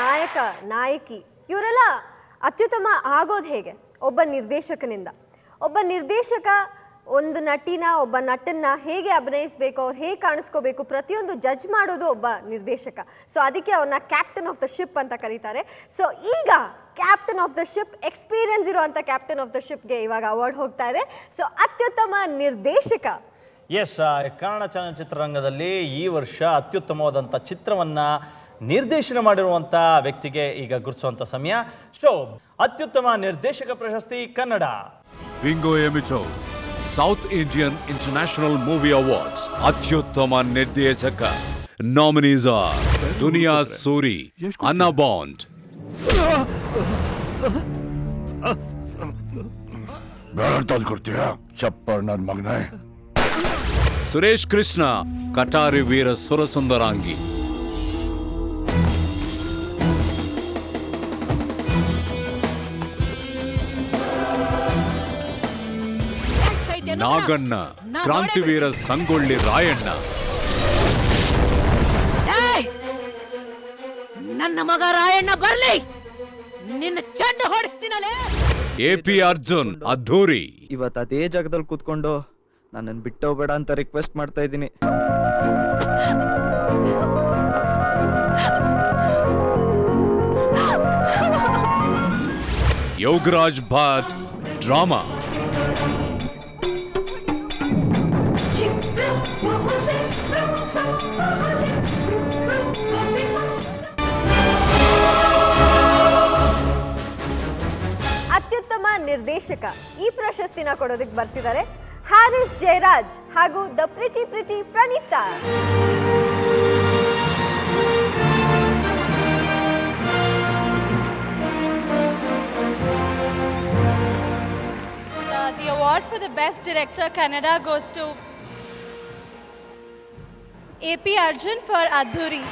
ನಾಯಕ ನಾಯಕಿ ಇವರೆಲ್ಲ ಅತ್ಯುತ್ತಮ ಆಗೋದು ಹೇಗೆ? ಒಬ್ಬ ನಿರ್ದೇಶಕನಿಂದ. ಒಬ್ಬ ನಿರ್ದೇಶಕ ಒಂದು ನಟಿನ ಒಬ್ಬ ನಟನ್ನ ಹೇಗೆ ಅಭಿನಯಿಸಬೇಕು, ಅವ್ರು ಹೇಗೆ ಕಾಣಿಸ್ಕೋಬೇಕು, ಪ್ರತಿಯೊಂದು ಜಡ್ಜ್ ಮಾಡೋದು ಒಬ್ಬ ನಿರ್ದೇಶಕ. ಸೊ ಅದಕ್ಕೆ ಅವ್ರನ್ನ ಕ್ಯಾಪ್ಟನ್ ಆಫ್ ದ ಶಿಪ್ ಅಂತ ಕರೀತಾರೆ. ಸೊ ಈಗ captain of the ship, experience ಇರುವಂಥ ಕ್ಯಾಪ್ಟನ್ ಆಫ್ ದ ಶಿಪ್ಗೆ ಇವಾಗ ಅವಾರ್ಡ್ ಹೋಗ್ತಾ ಇದೆ. ಸೊ ಅತ್ಯುತ್ತಮ ನಿರ್ದೇಶಕ. ಎಸ್, ಕನ್ನಡ ಚಲನಚಿತ್ರರಂಗದಲ್ಲಿ ಈ ವರ್ಷ ಅತ್ಯುತ್ತಮವಾದಂಥ ಚಿತ್ರವನ್ನು ನಿರ್ದೇಶನ ಮಾಡಿರುವಂಥ ವ್ಯಕ್ತಿಗೆ ಈಗ ಗುರುತಿಸುವಂಥ ಸಮಯ. ಶೋ ಅತ್ಯುತ್ತಮ ನಿರ್ದೇಶಕ ಪ್ರಶಸ್ತಿ ಕನ್ನಡ ವಿಂಗೋ ಎಮಿಟೋ south Indian international movie awards ಅತ್ಯುತ್ತಮ ನಿರ್ದೇಶಕ nominees are Duniya Suri, Anna bond, ಚಪ್ಪರ್ ನನ್ನ ಮಗನೇ, ಸುರೇಶ್ ಕೃಷ್ಣ, ಕಟಾರಿ ವೀರ ಸುರಸುಂದರಾಂಗಿ, ನಾಗಣ್ಣ, ಕ್ರಾಂತಿವೀರ ಸಂಗೊಳ್ಳಿ ರಾಯಣ್ಣ, ನನ್ನ ಮಗ ರಾಯಣ್ಣ ಬರ್ಲಿ, ನಿನ್ನ ಚೆಂಡು ಹೊಡಿಸ್ತೀನಲೇ. ಎಪಿ ಅರ್ಜುನ್, ಅದ್ಧೂರಿ. ಇವತ್ತು ಅದೇ ಜಾಗದಲ್ಲಿ ಕೂತ್ಕೊಂಡು ನನ್ನನ್ನು ಬಿಟ್ಟೋಗ್ಬೇಡ ಅಂತ ರಿಕ್ವೆಸ್ಟ್ ಮಾಡ್ತಾ ಇದ್ದೀನಿ. ಯೋಗರಾಜ್ ಭಟ್, ಡ್ರಾಮಾ. ಅತ್ಯುತ್ತಮ ನಿರ್ದೇಶಕ ಈ ಪ್ರಶಸ್ತಿನ ಕೊಡೋದಕ್ಕೆ ಬರ್ತಿದ್ದಾರೆ ಹ್ಯಾರಿಸ್ ಜಯರಾಜ್ ಹಾಗೂ the pretty Praneetha. The award for the best director Kannada goes to AP Arjun for Adhuri.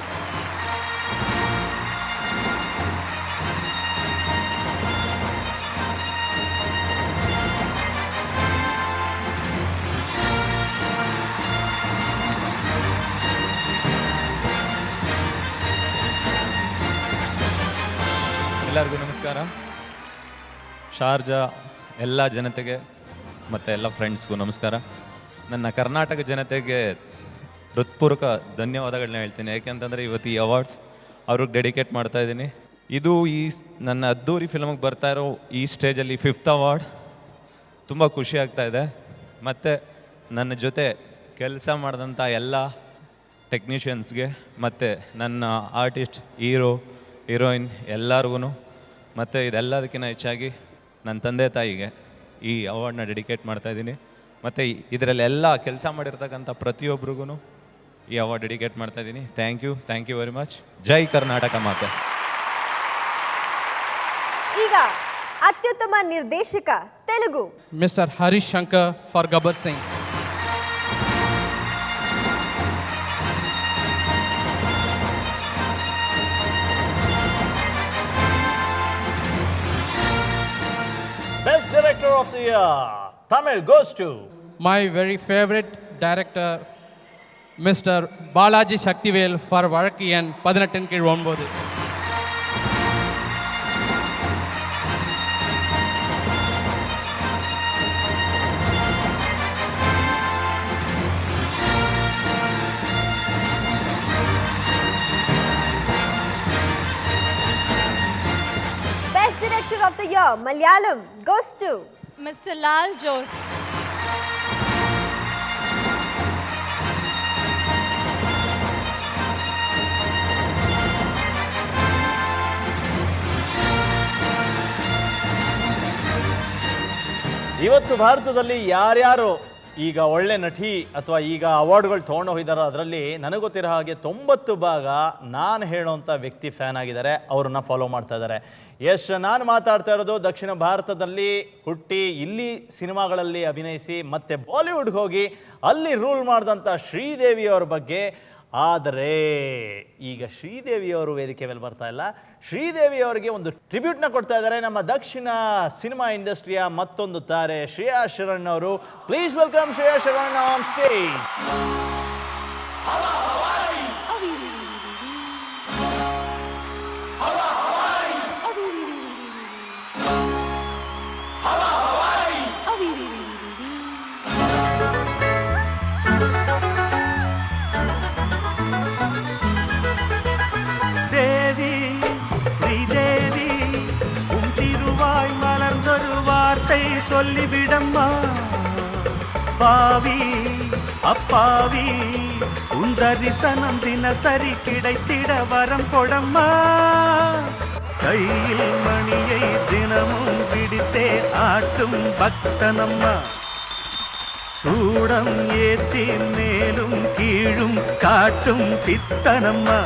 ಎಲ್ಲರಿಗೂ ನಮಸ್ಕಾರ. ಶಾರ್ಜಾ ಎಲ್ಲ ಜನತೆಗೆ ಮತ್ತು ಎಲ್ಲ ಫ್ರೆಂಡ್ಸ್ಗೂ ನಮಸ್ಕಾರ. ನನ್ನ ಕರ್ನಾಟಕ ಜನತೆಗೆ ಹೃತ್ಪೂರ್ವಕ ಧನ್ಯವಾದಗಳನ್ನ ಹೇಳ್ತೀನಿ. ಯಾಕೆಂತಂದರೆ ಇವತ್ತು ಈ ಅವಾರ್ಡ್ಸ್ ಅವ್ರಿಗೆ ಡೆಡಿಕೇಟ್ ಮಾಡ್ತಾ ಇದ್ದೀನಿ. ಇದು ನನ್ನ ಅದ್ದೂರಿ ಫಿಲ್ಮಿಗೆ ಬರ್ತಾ ಇರೋ ಈ ಸ್ಟೇಜಲ್ಲಿ 5th ಅವಾರ್ಡ್. ತುಂಬ ಖುಷಿ ಆಗ್ತಾ ಇದೆ. ಮತ್ತು ನನ್ನ ಜೊತೆ ಕೆಲಸ ಮಾಡಿದಂಥ ಎಲ್ಲ ಟೆಕ್ನಿಷಿಯನ್ಸ್ಗೆ ಮತ್ತು ನನ್ನ ಆರ್ಟಿಸ್ಟ್, ಹೀರೋಯಿನ್ ಎಲ್ಲರಿಗೂ, ಮತ್ತು ಇದೆಲ್ಲದಕ್ಕಿಂತ ಹೆಚ್ಚಾಗಿ ನನ್ನ ತಂದೆ ತಾಯಿಗೆ ಈ ಅವಾರ್ಡ್ನ ಡೆಡಿಕೇಟ್ ಮಾಡ್ತಾಯಿದ್ದೀನಿ. ಮತ್ತು ಇದರಲ್ಲೆಲ್ಲ ಕೆಲಸ ಮಾಡಿರ್ತಕ್ಕಂಥ ಪ್ರತಿಯೊಬ್ಬರಿಗೂ ಈ ಅವಾರ್ಡ್ ಡೆಡಿಕೇಟ್ ಮಾಡ್ತಾಯಿದ್ದೀನಿ. Thank you very much. Jai Karnataka ಮಾತೆ. ಈಗ ಅತ್ಯುತ್ತಮ ನಿರ್ದೇಶಕ Telugu mister Harish Shankar for Gabbar Singh. Best Director of the Year, Tamil goes to My very favorite director, Mr. Balaji Shaktivel for Vazhakkiyan 18 Best Director of the Year, Malayalam goes to Mr. Lal Jose. ಇವತ್ತು ಭಾರತದಲ್ಲಿ ಯಾರ್ಯಾರು ಈಗ ಒಳ್ಳೆ ನಟಿ ಅಥವಾ ಈಗ ಅವಾರ್ಡ್ಗಳು ತೊಗೊಂಡು ಹೋಗಿದ್ದಾರೋ ಅದರಲ್ಲಿ ನನಗೆ ಗೊತ್ತಿರೋ ಹಾಗೆ 90 ಭಾಗ ನಾನು ಹೇಳೋವಂಥ ವ್ಯಕ್ತಿ ಫ್ಯಾನ್ ಆಗಿದ್ದಾರೆ, ಅವ್ರನ್ನ ಫಾಲೋ ಮಾಡ್ತಾ ಇದ್ದಾರೆ. ನಾನು ಮಾತಾಡ್ತಾ ಇರೋದು ದಕ್ಷಿಣ ಭಾರತದಲ್ಲಿ ಹುಟ್ಟಿ ಇಲ್ಲಿ ಸಿನಿಮಾಗಳಲ್ಲಿ ಅಭಿನಯಿಸಿ ಮತ್ತೆ ಬಾಲಿವುಡ್ಗೆ ಹೋಗಿ ಅಲ್ಲಿ ರೂಲ್ ಮಾಡಿದಂಥ ಶ್ರೀದೇವಿ ಅವ್ರ ಬಗ್ಗೆ. ಆದರೆ ಈಗ ಶ್ರೀದೇವಿಯವರು ವೇದಿಕೆ ಮೇಲೆ ಬರ್ತಾ ಇಲ್ಲ. ಶ್ರೀದೇವಿ ಅವರಿಗೆ ಒಂದು ಟ್ರಿಬ್ಯೂಟ್ನ ಕೊಡ್ತಾ ಇದ್ದಾರೆ ನಮ್ಮ ದಕ್ಷಿಣ ಸಿನಿಮಾ ಇಂಡಸ್ಟ್ರಿಯ ಮತ್ತೊಂದು ತಾರೆ ಶ್ರೇಯಾ ಶರಣ್ ಅವರು. Please welcome Shreya Saran on stage. சொல்லிவிடம்மா பாவி அப்பாவி உன் தரிசனம் தினசரி கிடைத்திட வரம் கொடம்மா கையில் மணியை தினமும் பிடித்தே ஆட்டும் பக்தனம்மா சூடம் ஏத்தி மேலும் கீழும் காட்டும் பித்தனம்மா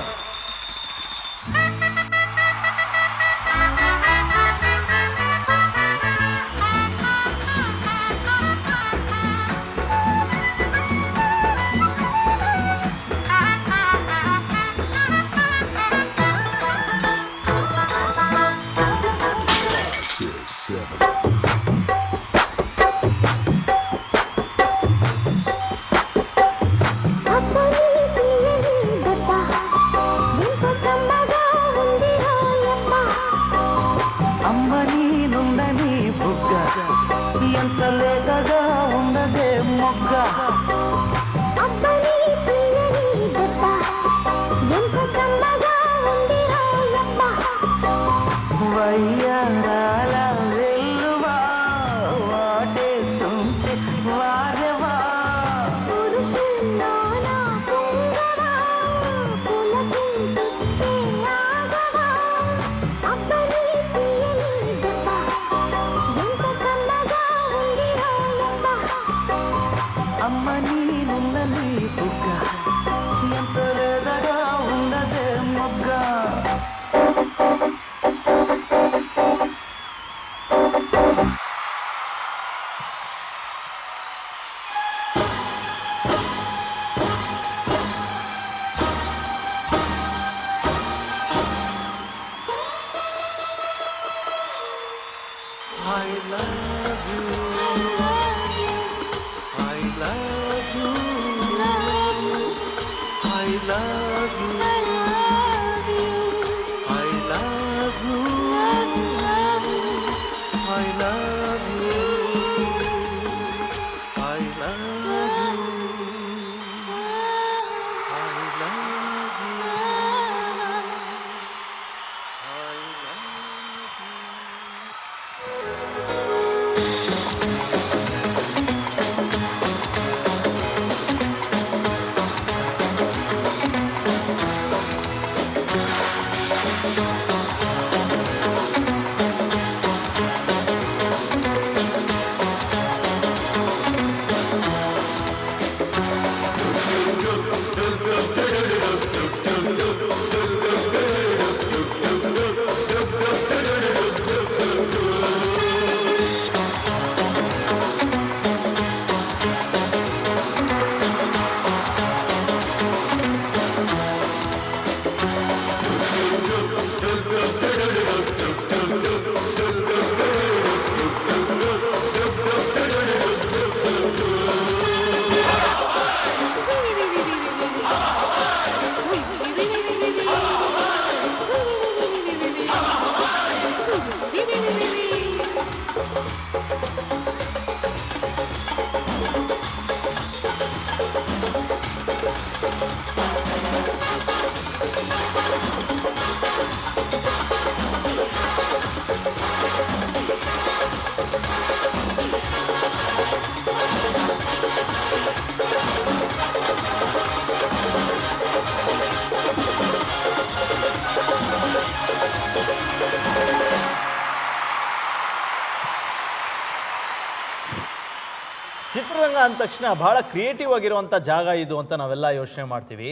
ಚಿತ್ರರಂಗ ಅಂದ ತಕ್ಷಣ ಬಹಳ ಕ್ರಿಯೇಟಿವ್ ಆಗಿರುವಂಥ ಜಾಗ ಇದು ಅಂತ ನಾವೆಲ್ಲ ಯೋಚನೆ ಮಾಡ್ತೀವಿ.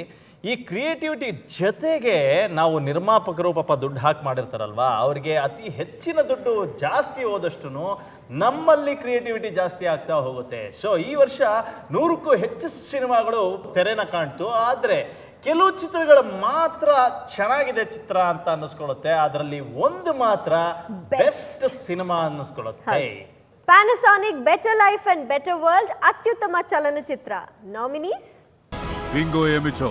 ಈ ಕ್ರಿಯೇಟಿವಿಟಿ ಜೊತೆಗೆ ನಾವು ನಿರ್ಮಾಪಕರು ಪಾಪ ದುಡ್ಡು ಹಾಕಿ ಮಾಡಿರ್ತಾರಲ್ವಾ, ಅವ್ರಿಗೆ ಅತಿ ಹೆಚ್ಚಿನ ದುಡ್ಡು ಜಾಸ್ತಿ ಹೋದಷ್ಟು ನಮ್ಮಲ್ಲಿ ಕ್ರಿಯೇಟಿವಿಟಿ ಜಾಸ್ತಿ ಆಗ್ತಾ ಹೋಗುತ್ತೆ. ಸೊ ಈ ವರ್ಷ 100ಕ್ಕೂ ಹೆಚ್ಚು ಸಿನಿಮಾಗಳು ತೆರೆನ ಕಾಣ್ತು. ಆದರೆ ಕೆಲವು ಚಿತ್ರಗಳು ಮಾತ್ರ ಚೆನ್ನಾಗಿದೆ ಚಿತ್ರ ಅಂತ ಅನ್ನಿಸ್ಕೊಳ್ಳುತ್ತೆ, ಅದರಲ್ಲಿ ಒಂದು ಮಾತ್ರ ಬೆಸ್ಟ್ ಸಿನಿಮಾ ಅನ್ನಿಸ್ಕೊಳ್ಳುತ್ತೆ. Panasonic better life and better world ಅತ್ಯುತ್ತಮ ಚಲನಚಿತ್ರ nominees: Bingo Emito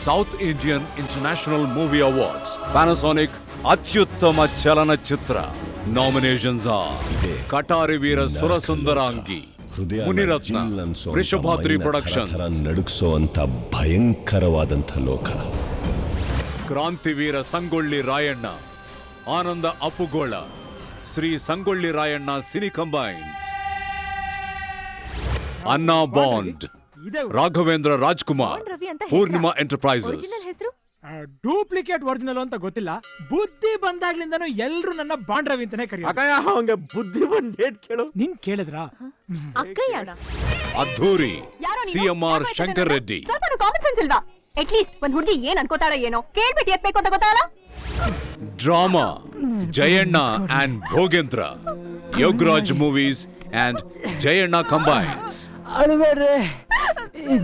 South Indian International Movie Awards, Panasonic ಅತ್ಯುತ್ತಮ ಚಲನಚಿತ್ರ. Nominations are Katari Veera Surasundarangi, Munirathna, Vrushabhadri productions, ನಡುಗಿಸುವಂತ ಭಯಂಕರವಾದಂಥ ಲೋಕ, Krantiveera Sangolli Rayanna, Anand Appugol, Shri Sangolli Rayanna cine combines, Anna bond, Raghavendra Rajkumar, Poornima enterprises. Duplicate original ಅಂತ ಗೊತ್ತಿಲ್ಲ, ಬುದ್ಧಿ ಬಂದಾಗ್ಲಿಂದನೂ ಎಲ್ರು ನನ್ನ ಬಾಂಡ್ ರವಿ ಅಂತಾನೆ ಕರೆಯೋದು. ಬುದ್ಧಿ ಬಂದ್ ಡೇಟ್ ಕೇಳು. ನಿನ್ ಕೇಳಿದ್ರಾ? Addhuri CMR Shankar Reddy. Common sense ಇಲ್ವಾ? ಅಟ್ಲೀಸ್ಟ್ ಒಂದ್ ಹುಡುಗಿ ಏನ್ ಅನ್ಕೋತಾಳ ಏನೋ ಕೇಳ್ಬಿಟ್ಟು ಎತ್ಬೇಕು ಅಂತ ಗೊತ್ತಾಗಲ್ಲ. Drama Jayanna and Bhogendra, Yogaraj movies and Jayanna combines. ಅಳಬೇಡ್ರೆ,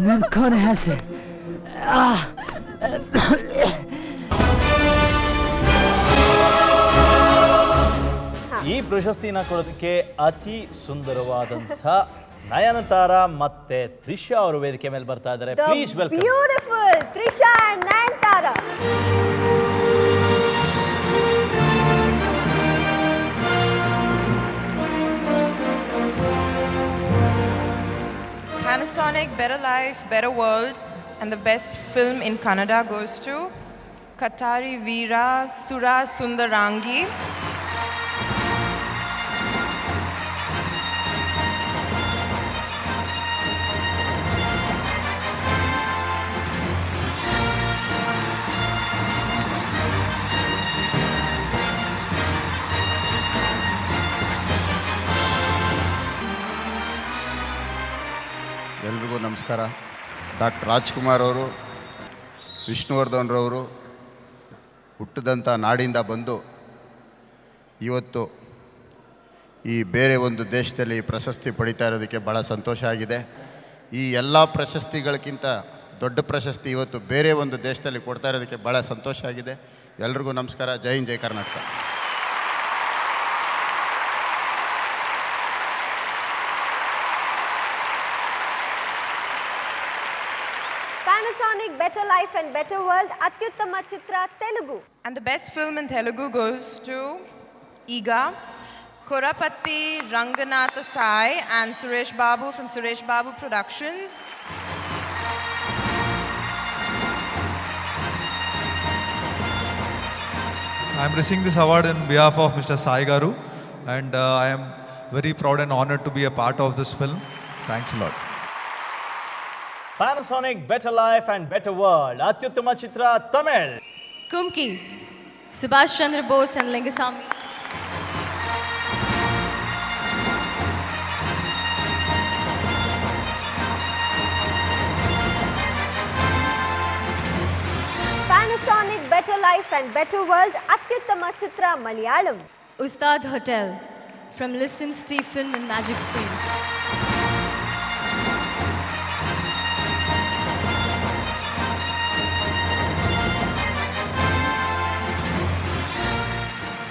ನನ್ ಕೊನೆ ಆಸೆ. ಈ ಪ್ರಶಸ್ತಿನ ಕೊಡೋದಕ್ಕೆ ಅತಿ ಸುಂದರವಾದಂಥ ನಯನತಾರ ಮತ್ತೆ ತ್ರಿಷಾ ಅವರು ವೇದಿಕೆ ಮೇಲೆ ಬರ್ತಾ ಇದ್ದಾರೆ. Please welcome. Beautiful Trisha and Nayanthara. Panasonic Better Life, Better World, and the best film in Kannada goes to Katari Veera Sura Sundarangi. ಎಲ್ರಿಗೂ ನಮಸ್ಕಾರ. ಡಾಕ್ಟರ್ ರಾಜ್ಕುಮಾರ್ ಅವರು, ವಿಷ್ಣುವರ್ಧನ್ರವರು ಹುಟ್ಟಿದಂಥ ನಾಡಿಂದ ಬಂದು ಇವತ್ತು ಈ ಬೇರೆ ಒಂದು ದೇಶದಲ್ಲಿ ಪ್ರಶಸ್ತಿ ಪಡಿತಾ ಇರೋದಕ್ಕೆ ಭಾಳ ಸಂತೋಷ ಆಗಿದೆ. ಈ ಎಲ್ಲ ಪ್ರಶಸ್ತಿಗಳಕ್ಕಿಂತ ದೊಡ್ಡ ಪ್ರಶಸ್ತಿ ಇವತ್ತು ಬೇರೆ ಒಂದು ದೇಶದಲ್ಲಿ ಕೊಡ್ತಾ ಇರೋದಕ್ಕೆ ಭಾಳ ಸಂತೋಷ ಆಗಿದೆ. ಎಲ್ರಿಗೂ ನಮಸ್ಕಾರ. ಜೈ ಹಿಂದ್, ಜೈ Karnataka. Panasonic Better Life and Better World, ಅತ್ಯುತ್ತಮ ಚಿತ್ರ Telugu. And the best film in Telugu goes to Iga, Korapatti Ranganatha Sai and Suresh Babu from Suresh Babu Productions. I am receiving this award on behalf of Mr. Sai Garu, and I am very proud and honored to be a part of this film. Thanks a lot. Panasonic Better Life and Better World, ಅತ್ಯುತ್ತಮ ಚಿತ್ರ Tamil. Kumki, Subhash Chandra Bose and Lingasamy. Panasonic Better Life and Better World, ಅತ್ಯುತ್ತಮ ಚಿತ್ರ Malayalam. Ustad Hotel from Liston Stephen and Magic Frames.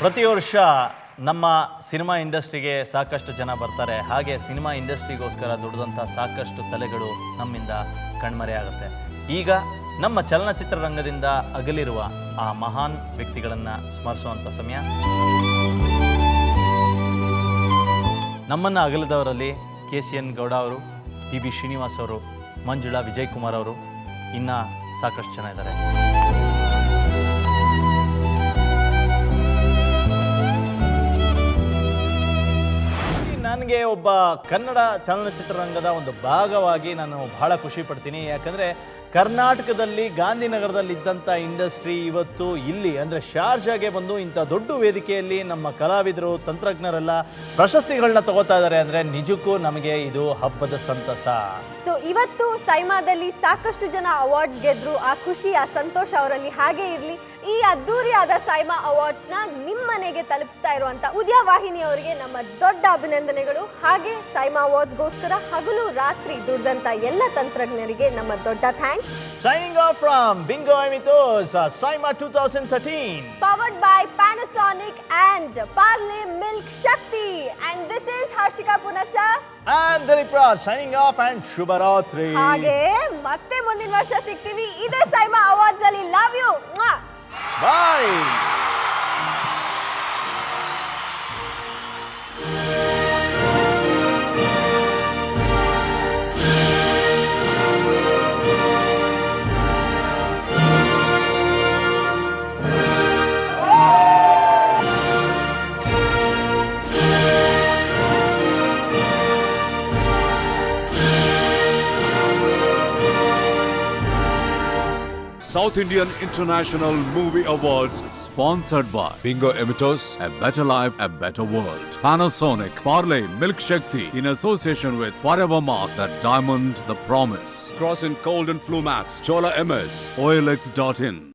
ಪ್ರತಿ ವರ್ಷ ನಮ್ಮ cinema ಇಂಡಸ್ಟ್ರಿಗೆ ಸಾಕಷ್ಟು ಜನ ಬರ್ತಾರೆ. ಹಾಗೆ ಸಿನಿಮಾ ಇಂಡಸ್ಟ್ರಿಗೋಸ್ಕರ ದುಡಿದಂಥ ಸಾಕಷ್ಟು ತಲೆಗಳು ನಮ್ಮಿಂದ ಕಣ್ಮರೆಯಾಗುತ್ತೆ. ಈಗ ನಮ್ಮ ಚಲನಚಿತ್ರ ರಂಗದಿಂದ ಅಗಲಿರುವ ಆ ಮಹಾನ್ ವ್ಯಕ್ತಿಗಳನ್ನು ಸ್ಮರಿಸುವಂಥ ಸಮಯ. ನಮ್ಮನ್ನು ಅಗಲಿದವರಲ್ಲಿ KCN ಗೌಡ ಅವರು, TB ಶ್ರೀನಿವಾಸ್ ಅವರು, ಮಂಜುಳಾ ವಿಜಯ್ ಕುಮಾರ್ ಅವರು, ಇನ್ನು ಸಾಕಷ್ಟು ಜನ ಇದ್ದಾರೆ. ನನಗೆ ಒಬ್ಬ ಕನ್ನಡ ಚಲನಚಿತ್ರರಂಗದ ಒಂದು ಭಾಗವಾಗಿ ನಾನು ಬಹಳ ಖುಷಿ ಪಡ್ತೀನಿ. ಯಾಕಂದರೆ ಕರ್ನಾಟಕದಲ್ಲಿ ಗಾಂಧಿನಗರದಲ್ಲಿ ಇದ್ದಂಥ ಇಂಡಸ್ಟ್ರಿ ಇವತ್ತು ಇಲ್ಲಿ ಅಂದರೆ ಶಾರ್ಜಾಗೆ ಬಂದು ಇಂಥ ದೊಡ್ಡ ವೇದಿಕೆಯಲ್ಲಿ ನಮ್ಮ ಕಲಾವಿದರು, ತಂತ್ರಜ್ಞರೆಲ್ಲ ಪ್ರಶಸ್ತಿಗಳನ್ನ ತಗೋತಾ ಇದ್ದಾರೆ ಅಂದರೆ ನಿಜಕ್ಕೂ ನಮಗೆ ಇದು ಹಬ್ಬದ ಸಂತಸ. ಸೊ ಇವತ್ತು ಸೈಮಾದಲ್ಲಿ ಸಾಕಷ್ಟು ಜನ ಅವಾರ್ಡ್ಸ್ ಗೆದ್ರು. ಆ ಖುಷಿ, ಆ ಸಂತೋಷ ಅವರಲ್ಲಿ ಹಾಗೆ ಇರಲಿ. ಈ ಅದ್ದೂರಿಯಾದ ಸೈಮಾ ಅವಾರ್ಡ್ಸ್ನ ನಿಮ್ಮ ಮನೆಗೆ ತಲುಪಿಸ್ತಾ ಇರುವಂಥ ಉದಯ ವಾಹಿನಿ ಅವರಿಗೆ ನಮ್ಮ ದೊಡ್ಡ ಅಭಿನಂದನೆಗಳು. ಹಾಗೆ ಸೈಮಾ ಅವಾರ್ಡ್ಸ್ಗೋಸ್ಕರ ಹಗಲು ರಾತ್ರಿ ದುಡ್ದಂಥ ಎಲ್ಲ ತಂತ್ರಜ್ಞರಿಗೆ ನಮ್ಮ ದೊಡ್ಡ thanks. Signing off from Bingo Emitos, SIMA 2013. Powered by Panasonic and Parle Milk Shakti. And this is Harshika Punacha. And Dilip Raj signing off and Shubharatri. ಹಾಗೆ ಮತ್ತೆ ಮುಂದಿನ ವರ್ಷ ಸಿಗ್ತೀವಿ ಇದೇ ಸೈಮಾ ಅವಾರ್ಡ್ಸ್ ಅಲ್ಲಿ. Love you. Bye. South Indian International Movie Awards, sponsored by Bingo Emitters, a better life, a better world. Panasonic, Parley, Milk Shakti, in association with Forever Mark, The Diamond, The Promise. Cross in Cold and Flu Max, Chola MS, OLX.in.